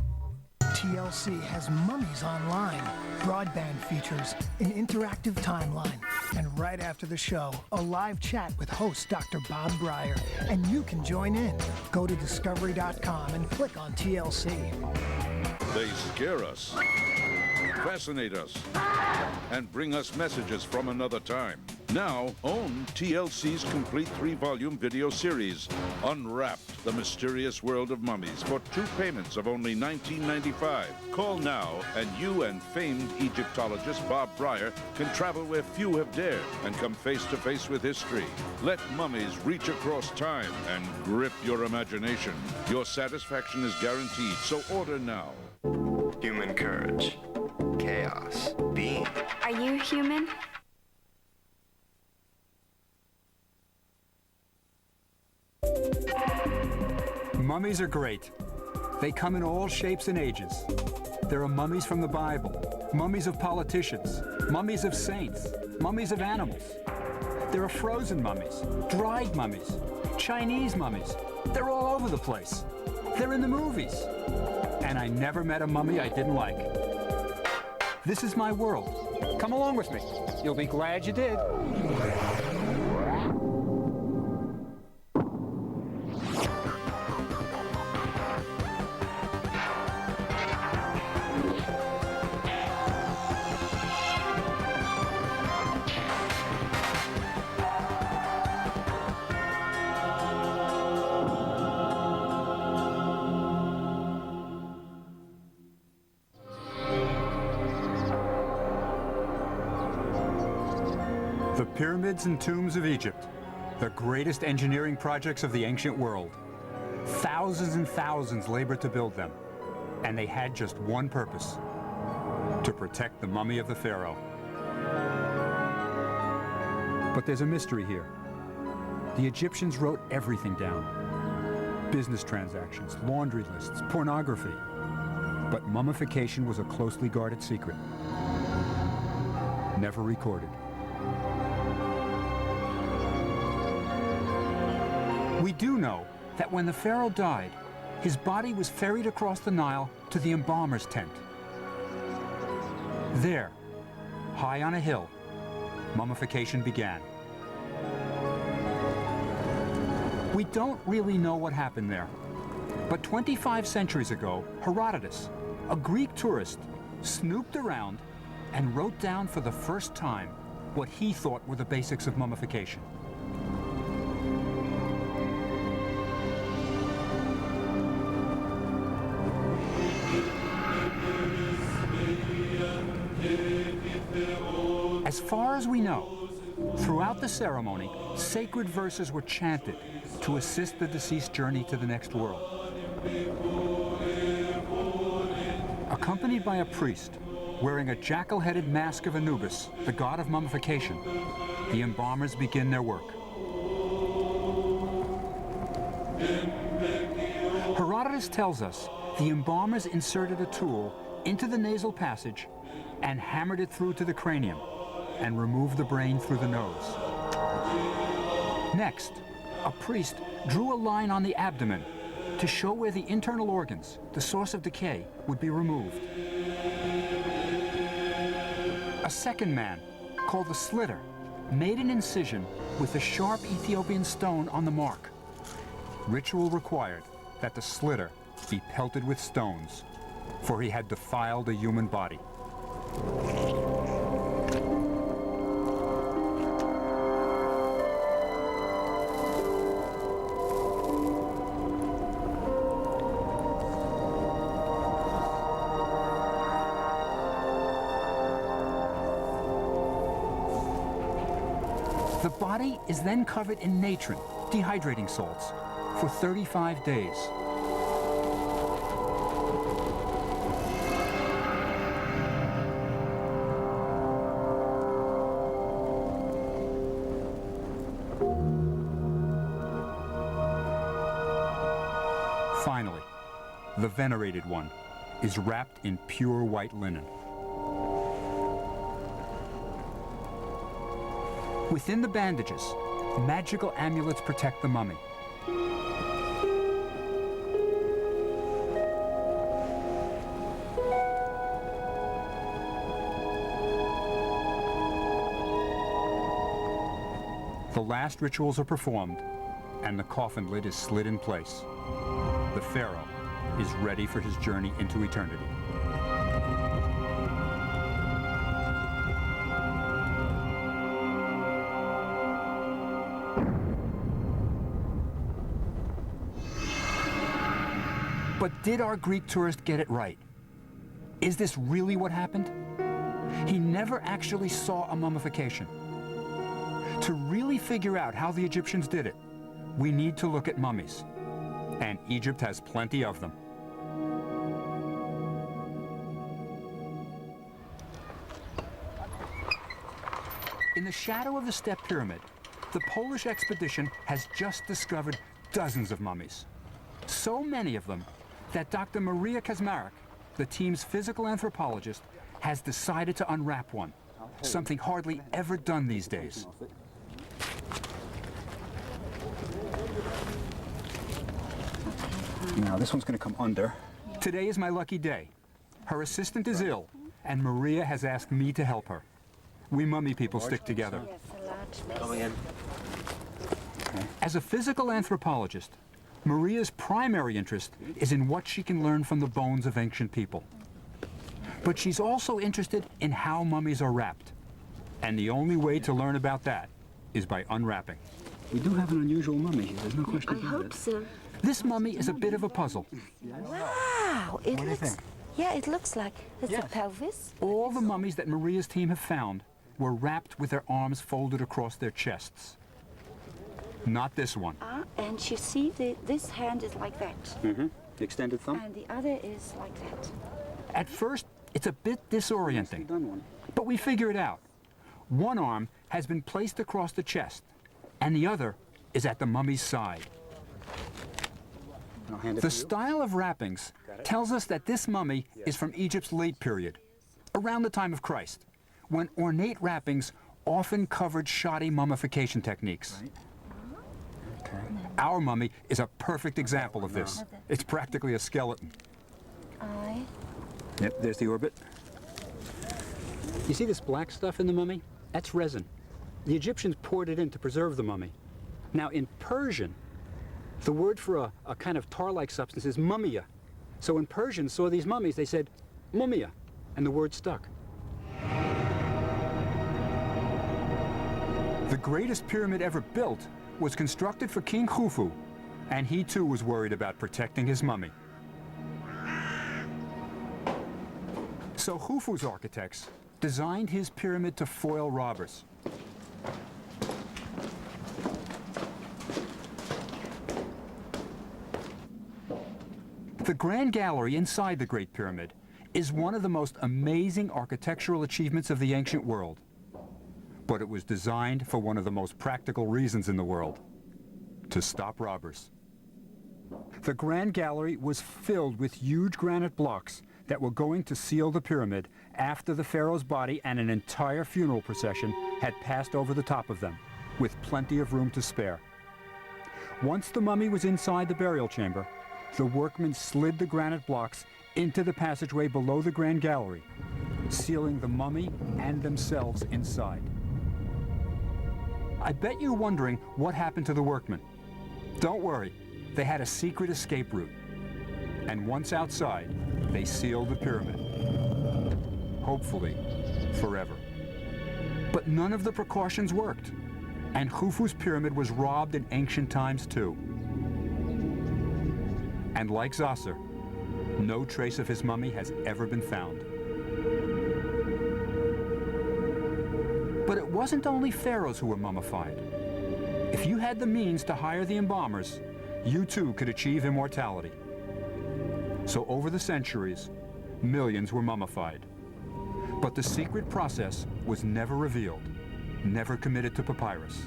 Speaker 24: TLC has Mummies online, broadband features, an interactive timeline, and right after the show, a live chat with host Dr. Bob Breyer, and you can join in. Go to discovery.com and click on TLC.
Speaker 5: They scare us, fascinate us, and bring us messages from another time. Now, own TLC's complete 3-volume video series, Unwrapped, The Mysterious World of Mummies, for 2 payments of only $19.95. Call now, and you and famed Egyptologist Bob Breyer can travel where few have dared and come face-to-face with history. Let mummies reach across time and grip your imagination. Your satisfaction is guaranteed, so order now.
Speaker 6: Human courage. Chaos. Being.
Speaker 29: Are you human?
Speaker 1: Mummies are great. They come in all shapes and ages. There are mummies from the Bible, mummies of politicians, mummies of saints, mummies of animals. There are frozen mummies, dried mummies, Chinese mummies. They're all over the place. They're in the movies. And I never met a mummy I didn't like. This is my world. Come along with me. You'll be glad you did. The pyramids and tombs of Egypt, the greatest engineering projects of the ancient world. Thousands and thousands labored to build them, and they had just one purpose: to protect the mummy of the pharaoh. But there's a mystery here. The Egyptians wrote everything down: business transactions, laundry lists, pornography. But mummification was a closely guarded secret, never recorded. We do know that when the pharaoh died, his body was ferried across the Nile to the embalmer's tent. There, high on a hill, mummification began. We don't really know what happened there, but 25 centuries ago, Herodotus, a Greek tourist, snooped around and wrote down for the first time what he thought were the basics of mummification. As far as we know, throughout the ceremony, sacred verses were chanted to assist the deceased journey to the next world. Accompanied by a priest wearing a jackal-headed mask of Anubis, the god of mummification, the embalmers begin their work. Herodotus tells us the embalmers inserted a tool into the nasal passage and hammered it through to the cranium and removed the brain through the nose. Next, a priest drew a line on the abdomen to show where the internal organs, the source of decay, would be removed. A second man, called the slitter, made an incision with a sharp Ethiopian stone on the mark. Ritual required that the slitter be pelted with stones, for he had defiled a human body. body is then covered in natron, dehydrating salts, for 35 days. Finally, the venerated one is wrapped in pure white linen. Within the bandages, magical amulets protect the mummy. The last rituals are performed, and the coffin lid is slid in place. The pharaoh is ready for his journey into eternity. But did our Greek tourist get it right? Is this really what happened? He never actually saw a mummification. To really figure out how the Egyptians did it, we need to look at mummies. And Egypt has plenty of them. In the shadow of the Step Pyramid, the Polish expedition has just discovered dozens of mummies. So many of them that Dr. Maria Kaczmarek, the team's physical anthropologist, has decided to unwrap one, something hardly ever done these days. Now, this one's going to come under. Today is my lucky day. Her assistant is ill, and Maria has asked me to help her. We mummy people stick together.
Speaker 2: Coming in.
Speaker 1: As a physical anthropologist, Maria's primary interest is in what she can learn from the bones of ancient people. But she's also interested in how mummies are wrapped. And the only way to learn about that is by unwrapping. We do have an unusual mummy here, there's no question about it. I hope so. This mummy is a bit of a puzzle.
Speaker 7: Wow, it looks, yeah, it looks like it's a pelvis.
Speaker 1: All the mummies that Maria's team have found were wrapped with their arms folded across their chests. Not this one.
Speaker 7: And you see, this hand is like that.
Speaker 1: Mm-hmm. The extended thumb?
Speaker 7: And the other is like that.
Speaker 1: At first, it's a bit disorienting, but we figure it out. One arm has been placed across the chest, and the other is at the mummy's side. The style of wrappings tells us that this mummy is from Egypt's late period, around the time of Christ, when ornate wrappings often covered shoddy mummification techniques. Our mummy is a perfect example of this. It's practically a skeleton. Yep, there's the orbit. You see this black stuff in the mummy? That's resin. The Egyptians poured it in to preserve the mummy. Now, in Persian, the word for a kind of tar-like substance is mumia. So when Persians saw these mummies, they said, mumia, and the word stuck. The greatest pyramid ever built was constructed for King Khufu, and he too was worried about protecting his mummy. So Khufu's architects designed his pyramid to foil robbers. The Grand Gallery inside the Great Pyramid is one of the most amazing architectural achievements of the ancient world. But it was designed for one of the most practical reasons in the world: to stop robbers. The Grand Gallery was filled with huge granite blocks that were going to seal the pyramid after the pharaoh's body and an entire funeral procession had passed over the top of them, with plenty of room to spare. Once the mummy was inside the burial chamber, the workmen slid the granite blocks into the passageway below the Grand Gallery, sealing the mummy and themselves inside. I bet you're wondering what happened to the workmen. Don't worry, they had a secret escape route. And once outside, they sealed the pyramid. Hopefully, forever. But none of the precautions worked, and Khufu's pyramid was robbed in ancient times too. And like Zasser, no trace of his mummy has ever been found. But it wasn't only pharaohs who were mummified. If you had the means to hire the embalmers, you too could achieve immortality. So over the centuries, millions were mummified. But the secret process was never revealed, never committed to papyrus.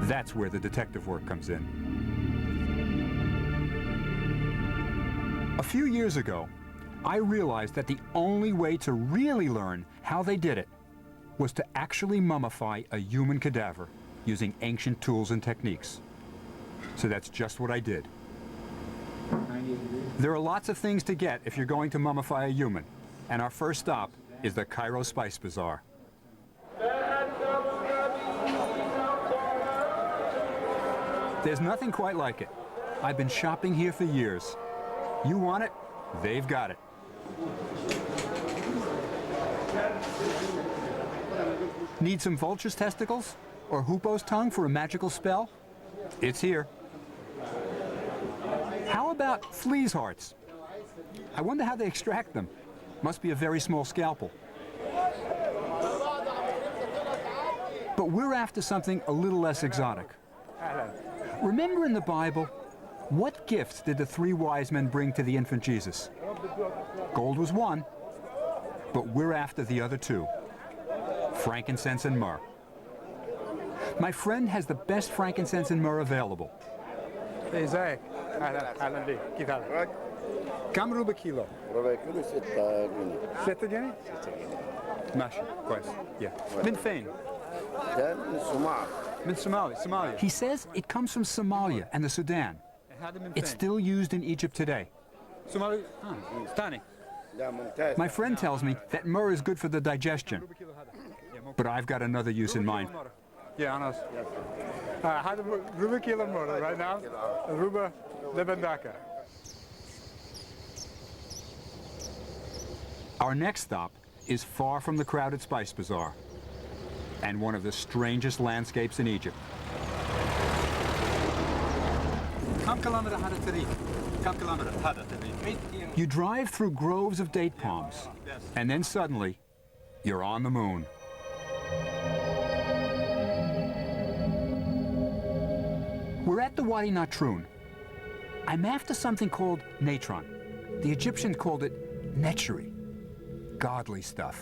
Speaker 1: That's where the detective work comes in. A few years ago, I realized that the only way to really learn how they did it was to actually mummify a human cadaver using ancient tools and techniques. So that's just what I did. There are lots of things to get if you're going to mummify a human, and our first stop is the Cairo Spice Bazaar. There's nothing quite like it. I've been shopping here for years. You want it, they've got it. Need some vulture's testicles or hoopoe's tongue for a magical spell? It's here. How about fleas' hearts? I wonder how they extract them. Must be a very small scalpel. But we're after something a little less exotic. Remember in the Bible, what gifts did the three wise men bring to the infant Jesus? Gold was one, but we're after the other two, frankincense and myrrh. My friend has the best frankincense and myrrh available.
Speaker 8: Hey, Zach. أهلا بك. كيف حالك؟ كم ربع كيلو؟
Speaker 11: ربع كيلو 6 جنيه.
Speaker 8: 6 جنيه؟ ماشي كويس. من فين؟
Speaker 11: ده من الصومال.
Speaker 8: من Somalia.
Speaker 1: He says it comes from Somalia and the Sudan. It's still used in Egypt today.
Speaker 8: Somali? ثاني.
Speaker 1: My friend tells me that myrrh is good for the digestion, but I've got another use in mind.
Speaker 8: Yeah, أنا هذا ربع كيلو مرة right now. ربع لبنداكا.
Speaker 1: Our next stop is far from the crowded Spice Bazaar and one of the strangest landscapes in Egypt. You drive through groves of date palms, and then suddenly, you're on the moon. We're at the Wadi Natrun. I'm after something called natron. The Egyptians called it netchery. Godly stuff.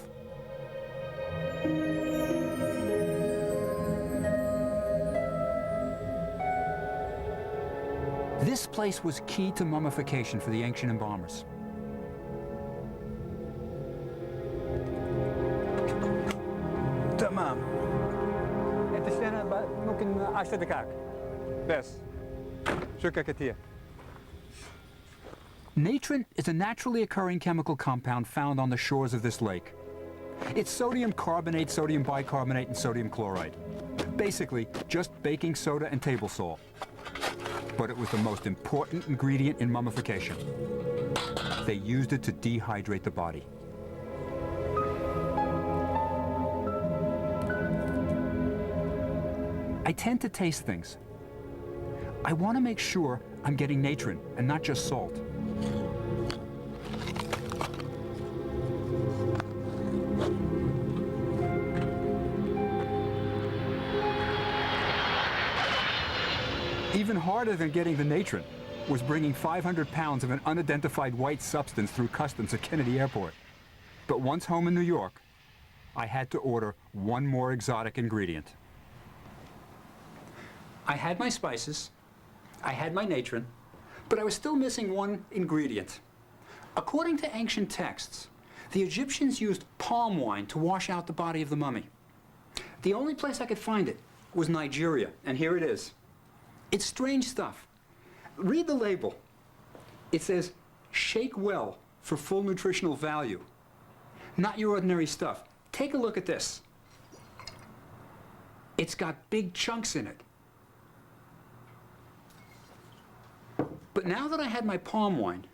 Speaker 1: This place was key to mummification for the ancient embalmers.
Speaker 8: تمام. أنت اشترينا ممكن 10 دقائق. بس. شكرا كثير.
Speaker 1: Natron is a naturally occurring chemical compound found on the shores of this lake. It's sodium carbonate, sodium bicarbonate, and sodium chloride. Basically, just baking soda and table salt. But it was the most important ingredient in mummification. They used it to dehydrate the body. I tend to taste things. I want to make sure I'm getting natron and not just salt. Even harder than getting the natron was bringing 500 pounds of an unidentified white substance through customs at Kennedy Airport. But once home in New York, I had to order one more exotic ingredient. I had my spices, I had my natron, but I was still missing one ingredient. According to ancient texts, the Egyptians used palm wine to wash out the body of the mummy. The only place I could find it was Nigeria, and here it is. It's strange stuff. Read the label. It says, shake well for full nutritional value. Not your ordinary stuff. Take a look at this. It's got big chunks in it. But now that I had my palm wine,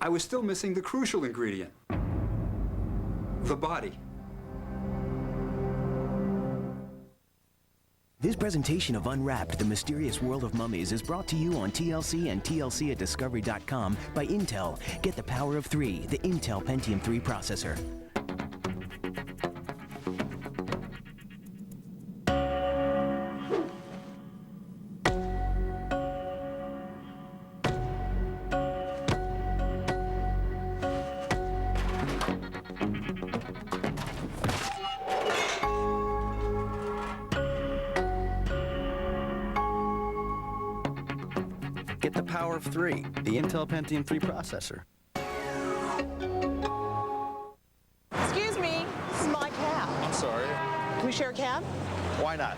Speaker 1: I was still missing the crucial ingredient, the body.
Speaker 18: This presentation of Unwrapped, The Mysterious World of Mummies is brought to you on TLC and TLC at Discovery.com by Intel. Get the power of 3, the Intel Pentium 3 processor.
Speaker 3: Get the power of 3, the Intel Pentium 3 processor.
Speaker 9: Excuse me, this is my cab.
Speaker 19: I'm sorry.
Speaker 9: Can we share a cab?
Speaker 19: Why not?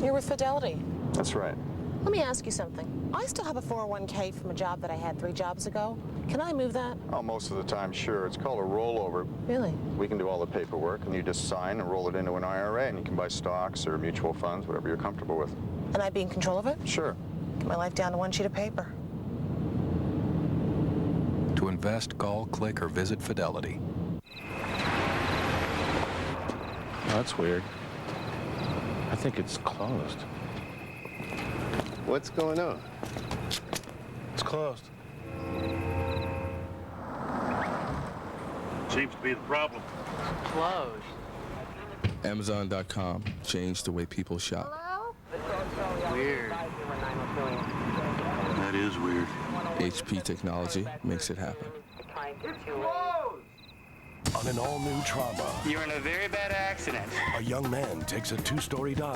Speaker 9: You're with Fidelity.
Speaker 19: That's right.
Speaker 9: Let me ask you something. I still have a 401k from a job that I had 3 jobs ago. Can I move that?
Speaker 19: Oh, most of the time, sure. It's called a rollover.
Speaker 9: Really?
Speaker 19: We can do all the paperwork, and you just sign and roll it into an IRA, and you can buy stocks or mutual funds, whatever you're comfortable with.
Speaker 9: And I'd be in control of it?
Speaker 19: Sure.
Speaker 9: Get my life down to 1 sheet of paper.
Speaker 12: To invest, call, click, or visit Fidelity.
Speaker 19: That's weird. I think it's closed.
Speaker 11: What's going on?
Speaker 19: It's closed.
Speaker 20: Seems to be the problem.
Speaker 9: Closed.
Speaker 21: Amazon.com changed the way people shop.
Speaker 9: Weird.
Speaker 20: That is weird.
Speaker 21: HP technology makes it happen.
Speaker 13: On an all-new trauma,
Speaker 15: You're in a very bad accident.
Speaker 13: a young man takes a 2-story dive